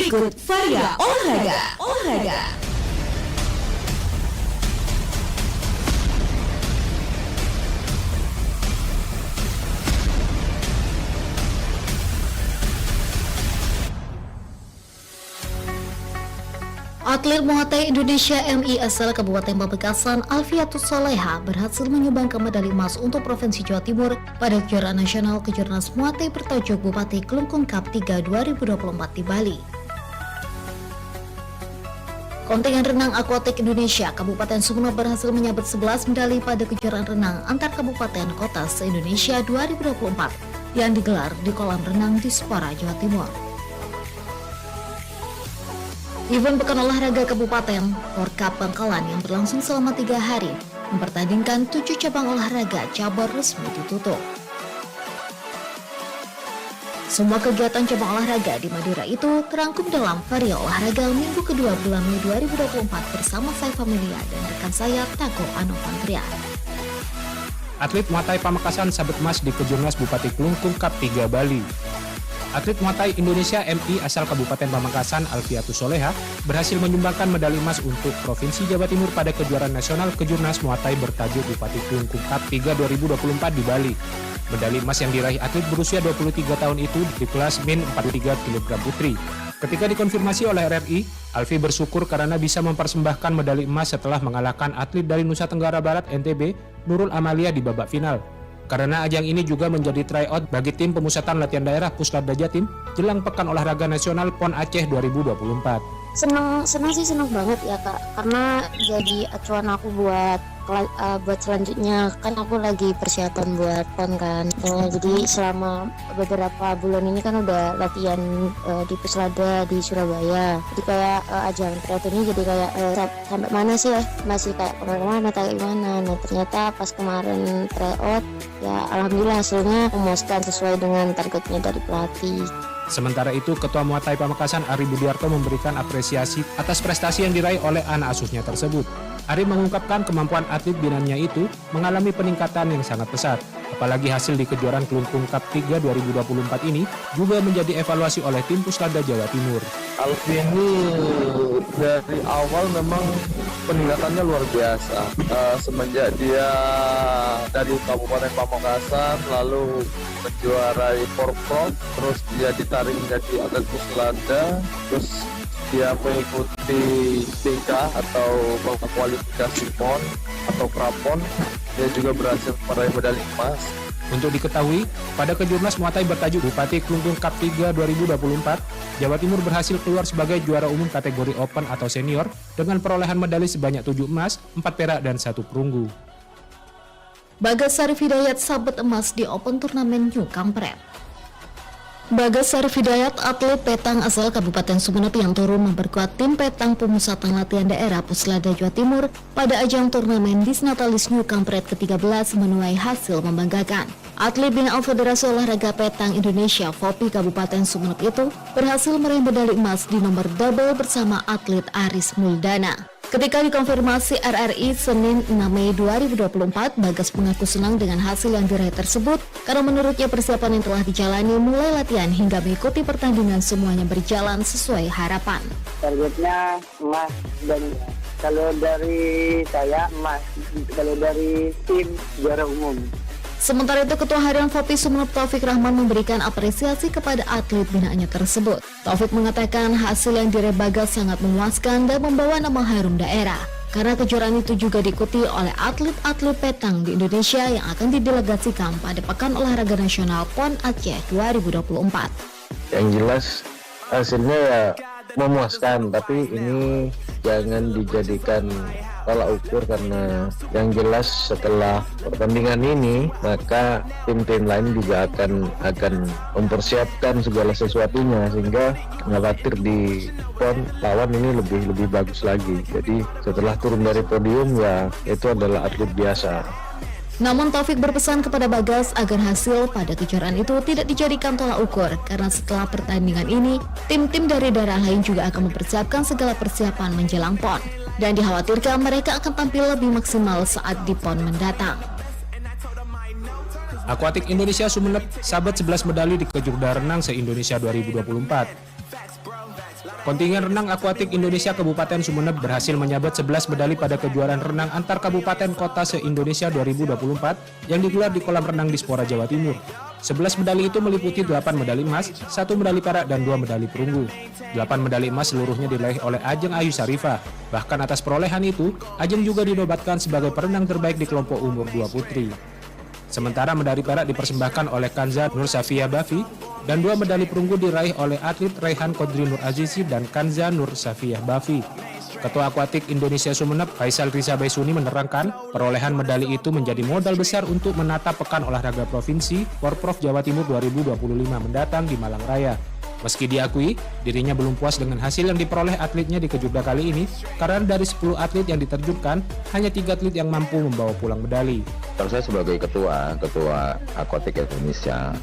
Berikut Varia Olahraga. Atlet Muay Thai Indonesia MI asal Kabupaten Pamekasan Alfiatus Soleha berhasil menyumbangkan medali emas untuk Provinsi Jawa Timur pada kejuaraan nasional Kejurnas Muay Thai bertajuk Bupati Klungkung Cup 3 2024 di Bali. Kontingen renang akuatik Indonesia Kabupaten Sumeneb berhasil menyabet 11 medali pada kejuaraan renang antar kabupaten kota se-Indonesia 2024 yang digelar di kolam renang di Jepara, Jawa Timur. Event Pekan Olahraga Kabupaten Porkap Bangkalan yang berlangsung selama 3 hari mempertandingkan 7 cabang olahraga cabur resmi ditutup. Semua kegiatan cabang olahraga di Madura itu terangkum dalam Varia Olahraga minggu kedua bulan Mei 2024 bersama saya Familia dan rekan saya Tako Anopantria. Atlet Muay Thai Pamekasan sabet emas di Kejurnas Bupati Klungkung Cup 3 Bali. Atlet Muay Thai Indonesia MI asal Kabupaten Pamekasan Alfiatus Soleha berhasil menyumbangkan medali emas untuk Provinsi Jawa Timur pada kejuaraan nasional Kejurnas Muay Thai bertajuk Bupati Klungkung Cup 3 2024 di Bali. Medali emas yang diraih atlet berusia 23 tahun itu di kelas min 43 kg putri. Ketika dikonfirmasi oleh RRI, Alfi bersyukur karena bisa mempersembahkan medali emas setelah mengalahkan atlet dari Nusa Tenggara Barat NTB, Nurul Amalia di babak final. Karena ajang ini juga menjadi tryout bagi tim pemusatan latihan daerah Puslatda Jatim jelang Pekan Olahraga Nasional PON Aceh 2024. Senang banget ya Kak, karena jadi acuan aku buat selanjutnya. Kan aku lagi persiapan buat PON kan. Jadi selama beberapa bulan ini kan udah latihan di Puslatda di Surabaya. Jadi kayak ajang tryout ini jadi kayak sampai mana sih ya, masih kayak kemana-mana kayak gimana. Nah ternyata pas kemarin tryout ya alhamdulillah hasilnya memuaskan sesuai dengan targetnya dari pelatih. Sementara itu, Ketua Muay Thai Pamekasan Ari Budiarto memberikan apresiasi atas prestasi yang diraih oleh anak asuhnya tersebut. Ari mengungkapkan kemampuan atlet binanya itu mengalami peningkatan yang sangat pesat. Apalagi hasil di kejuaraan Klungkung Cup 3 2024 ini juga menjadi evaluasi oleh tim Puslatda Jawa Timur. Alfi ini dari awal memang peningkatannya luar biasa. Semenjak dia dari Kabupaten Pamekasan lalu menjuarai Porprov, terus dia ditarik menjadi atlet Puslatda, terus dia mengikuti TK atau kualifikasi PON atau Prapon. Dia juga berhasil meraih medali emas. Untuk diketahui, pada Kejurnas Muay Thai bertajuk Bupati Klungkung Cup 3 2024, Jawa Timur berhasil keluar sebagai juara umum kategori Open atau Senior dengan perolehan medali sebanyak 7 emas, 4 perak, dan 1 perunggu. Bagas Sarif Hidayat sabet emas di Open Turnamen New Kampret. Bagas Sarif Hidayat, atlet petang asal Kabupaten Sumeneb yang turun memperkuat tim petang pemusatan latihan daerah Puslatda Jawa Timur pada ajang turnamen Disnatalis New Kampret ke-13 menuai hasil membanggakan. Atlet binaan Federasi Olahraga Petang Indonesia FOPI Kabupaten Sumeneb itu berhasil meraih medali emas di nomor double bersama atlet Aris Muldana. Ketika dikonfirmasi RRI Senin 6 Mei 2024, Bagas mengaku senang dengan hasil yang diraih tersebut karena menurutnya persiapan yang telah dijalani mulai latihan hingga mengikuti pertandingan semuanya berjalan sesuai harapan. Targetnya emas, dan kalau dari saya emas, kalau dari tim juara umum. Sementara itu, Ketua Harian FOPI Sumeneb Taufik Rahman memberikan apresiasi kepada atlet binaannya tersebut. Taufik mengatakan hasil yang diraih Bagas sangat memuaskan dan membawa nama harum daerah. Karena kejuaraan itu juga diikuti oleh atlet-atlet petang di Indonesia yang akan didelegasikan pada Pekan Olahraga Nasional PON Aceh 2024. Yang jelas hasilnya ya memuaskan, tapi ini jangan dijadikan tolak ukur karena yang jelas setelah pertandingan ini maka tim-tim lain juga akan mempersiapkan segala sesuatunya sehingga khawatir di PON lawan ini lebih bagus lagi. Jadi setelah turun dari podium ya itu adalah atlet biasa. Namun Taufik berpesan kepada Bagas agar hasil pada kejuaraan itu tidak dijadikan tolak ukur karena setelah pertandingan ini tim-tim dari daerah lain juga akan mempersiapkan segala persiapan menjelang PON dan dikhawatirkan mereka akan tampil lebih maksimal saat di PON mendatang. Akuatik Indonesia Sumeneb sabet 11 medali di Kejurnas Renang se-Indonesia 2024. Kontingen renang akuatik Indonesia Kabupaten Sumeneb berhasil menyabet 11 medali pada kejuaraan renang antar kabupaten kota se-Indonesia 2024 yang digelar di kolam renang Dispora, Jawa Timur. 11 medali itu meliputi 8 medali emas, 1 medali perak, dan 2 medali perunggu. 8 medali emas seluruhnya diraih oleh Ajeng Ayu Sarifah. Bahkan atas perolehan itu, Ajeng juga dinobatkan sebagai perenang terbaik di kelompok umur 2 putri. Sementara medali perak dipersembahkan oleh Kanza Nur Safiyah Bafi dan 2 medali perunggu diraih oleh atlet Raihan Kodri Nur Azizi dan Kanza Nur Safiyah Bafi. Ketua Akuatik Indonesia Sumeneb, Faisal Riza Baisuni menerangkan, perolehan medali itu menjadi modal besar untuk menata Pekan Olahraga Provinsi Porprov Jawa Timur 2025 mendatang di Malang Raya. Meski diakui, dirinya belum puas dengan hasil yang diperoleh atletnya di Kejurda kali ini, karena dari 10 atlet yang diterjunkan, hanya 3 atlet yang mampu membawa pulang medali. Kalau saya sebagai ketua Akuatik Indonesia,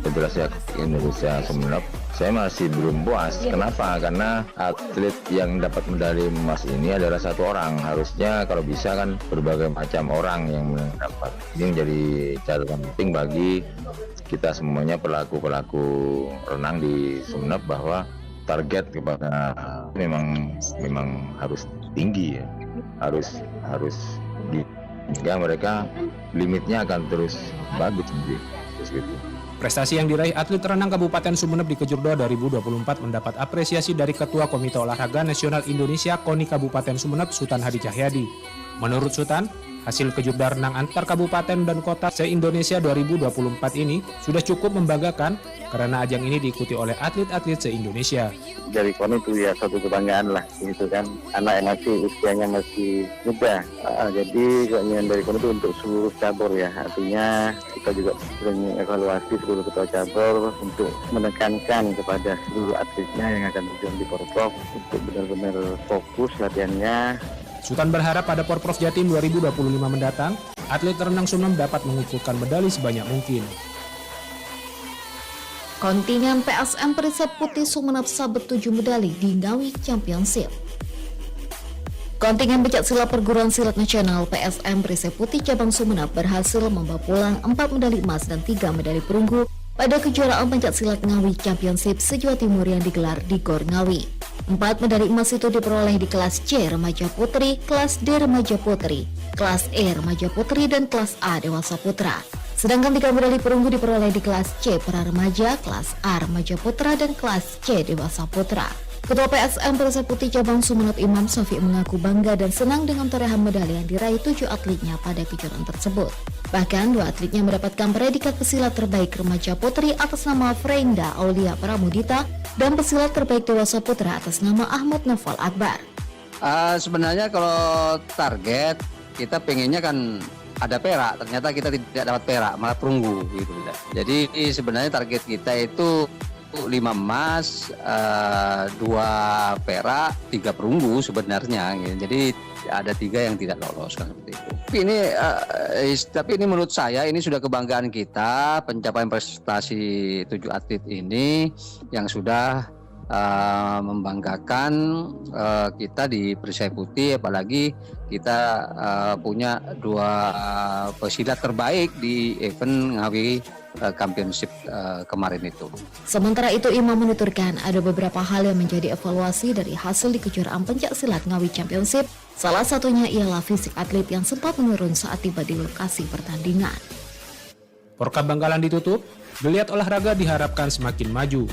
Federasi Akuatik Indonesia Sumeneb, saya masih belum puas. Kenapa? Karena atlet yang dapat medali emas ini adalah 1 orang. Harusnya kalau bisa kan berbagai macam orang yang mendapat. Ini menjadi catatan penting bagi kita semuanya, pelaku renang di Sumeneb, bahwa target kepada memang harus tinggi ya. Harus hingga mereka limitnya akan terus bagus nanti. Terus gitu. Prestasi yang diraih atlet renang Kabupaten Sumeneb di Kejurda 2024 mendapat apresiasi dari Ketua Komite Olahraga Nasional Indonesia KONI Kabupaten Sumeneb, Sultan Hadi Cahyadi. Menurut Sultan, hasil Kejurda renang antar kabupaten dan kota se-Indonesia 2024 ini sudah cukup membanggakan karena ajang ini diikuti oleh atlet-atlet se-Indonesia. Dari KONI itu ya satu kebanggaan lah, gitu kan. Anak yang usianya masih muda. Jadi keinginan dari KONI itu untuk seluruh cabur ya. Artinya kita juga sering mengevaluasi seluruh ketua cabur untuk menekankan kepada seluruh atletnya yang akan terjun di Porprov untuk benar-benar fokus latihannya. Sultan berharap pada Porprov Jatim 2025 mendatang, atlet renang Sumeneb dapat mengumpulkan medali sebanyak mungkin. Kontingen PSM Perisai Putih Sumeneb sabet 7 medali di Ngawi Championship. Kontingen pencaksilat perguruan silat nasional PSM Perisai Putih cabang Sumeneb berhasil membawa pulang 4 medali emas dan 3 medali perunggu pada kejuaraan pencaksilat Ngawi Championship se-Jawa Timur yang digelar di Gor Ngawi. 4 medali emas itu diperoleh di kelas C Remaja Putri, kelas D Remaja Putri, kelas E Remaja Putri, dan kelas A Dewasa Putra. Sedangkan 3 medali perunggu diperoleh di kelas C Pra Remaja, kelas A Remaja Putra, dan kelas C Dewasa Putra. Ketua PSM Perisai Putih cabang Sumeneb Imam Sofi mengaku bangga dan senang dengan torehan medali yang diraih 7 atletnya pada kejuaraan tersebut. Bahkan 2 atletnya mendapatkan predikat pesilat terbaik Remaja Putri atas nama Frenda Aulia Pramudita dan pesilat terbaik Dewasa Putra atas nama Ahmad Noval Akbar. Sebenarnya kalau target kita pengennya kan ada perak, ternyata kita tidak dapat perak, malah perunggu gitu. Jadi sebenarnya target kita itu 5 emas, 2 perak, 3 perunggu sebenarnya. Jadi ada 3 yang tidak lolos kan seperti itu. Tapi ini menurut saya ini sudah kebanggaan kita, pencapaian prestasi 7 atlet ini yang sudah membanggakan kita di Perisai Putih, apalagi kita punya 2 pesilat terbaik di event Ngawi Championship kemarin itu. Sementara itu Imam menuturkan ada beberapa hal yang menjadi evaluasi dari hasil di kejuaraan pencaksilat Ngawi Championship. Salah satunya ialah fisik atlet yang sempat menurun saat tiba di lokasi pertandingan. Porkap Bangkalan ditutup, geliat olahraga diharapkan semakin maju.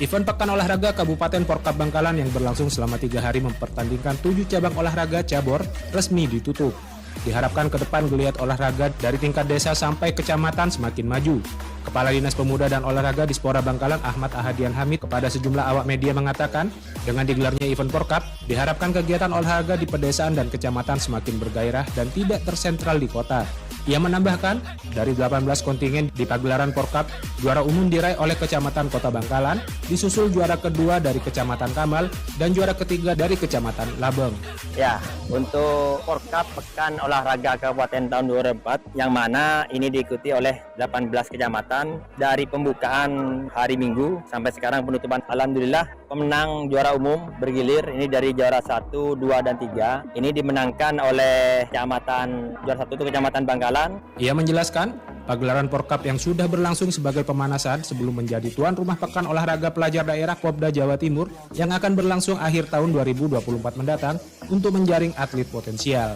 Event Pekan Olahraga Kabupaten Porkap Bangkalan yang berlangsung selama 3 hari mempertandingkan 7 cabang olahraga cabur resmi ditutup. Diharapkan ke depan geliat olahraga dari tingkat desa sampai kecamatan semakin maju. Kepala Dinas Pemuda dan Olahraga Dispora Bangkalan Ahmad Ahadian Hamid kepada sejumlah awak media mengatakan, dengan digelarnya event Porkap, diharapkan kegiatan olahraga di pedesaan dan kecamatan semakin bergairah dan tidak tersentral di kota. Ia menambahkan, dari 18 kontingen di pagelaran Porkap, juara umum diraih oleh Kecamatan Kota Bangkalan, disusul juara kedua dari Kecamatan Kamal, dan juara ketiga dari Kecamatan Labeng. Ya, untuk Porkap Pekan Olahraga Kabupaten tahun 2004, yang mana ini diikuti oleh 18 kecamatan dari pembukaan hari Minggu sampai sekarang penutupan. Alhamdulillah, pemenang juara umum bergilir, ini dari juara 1, 2, dan 3. Ini dimenangkan oleh Kecamatan, juara 1 itu Kecamatan Bangkalan. Ia menjelaskan, Pagelaran Porkap yang sudah berlangsung sebagai pemanasan sebelum menjadi tuan rumah Pekan Olahraga Pelajar Daerah Popda Jawa Timur yang akan berlangsung akhir tahun 2024 mendatang untuk menjaring atlet potensial.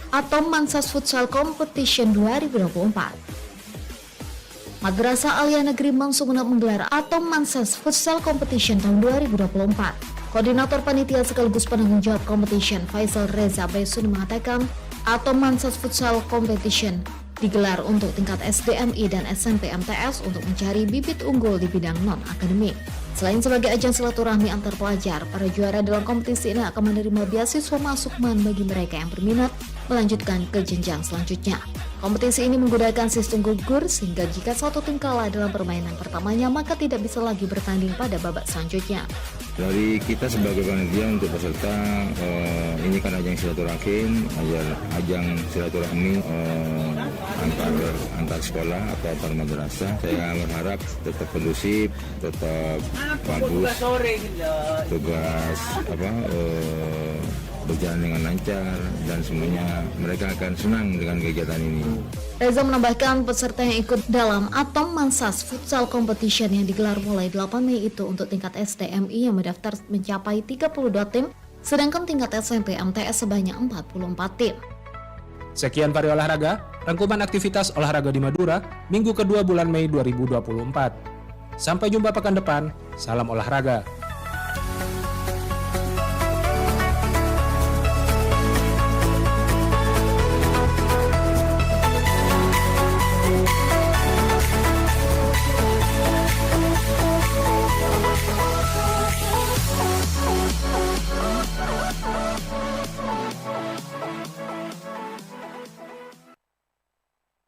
Atom Mansas Futsal Competition 2024. Madrasah Alia Negeri Mangsumenep menggelar Atom Mansas Futsal Competition tahun 2024. Koordinator Panitia sekaligus penanggung jawab competition Faisal Reza Baisuni mengatakan, Atom Mansas Futsal Competition digelar untuk tingkat SDMI dan SMP MTS untuk mencari bibit unggul di bidang non-akademik. Selain sebagai ajang silaturahmi antar pelajar, para juara dalam kompetisi ini akan menerima beasiswa masuk MAN bagi mereka yang berminat melanjutkan ke jenjang selanjutnya. Kompetisi ini menggunakan sistem gugur sehingga jika satu tim kalah dalam permainan pertamanya maka tidak bisa lagi bertanding pada babak selanjutnya. Dari kita sebagai panitia untuk peserta, ini kan ajang silaturahim, ajang silaturahmi antar sekolah atau antar madrasah. Saya berharap tetap kondusif, tetap bagus, tugas berjalan dengan lancar dan semuanya mereka akan senang dengan kegiatan ini. Reza menambahkan peserta yang ikut dalam Atom Mansas Futsal Competition yang digelar mulai 8 Mei itu untuk tingkat SDMI yang mendaftar mencapai 32 tim, sedangkan tingkat SMP MTS sebanyak 44 tim. Sekian Vari Olahraga, rangkuman aktivitas olahraga di Madura, minggu kedua bulan Mei 2024. Sampai jumpa pekan depan, salam olahraga.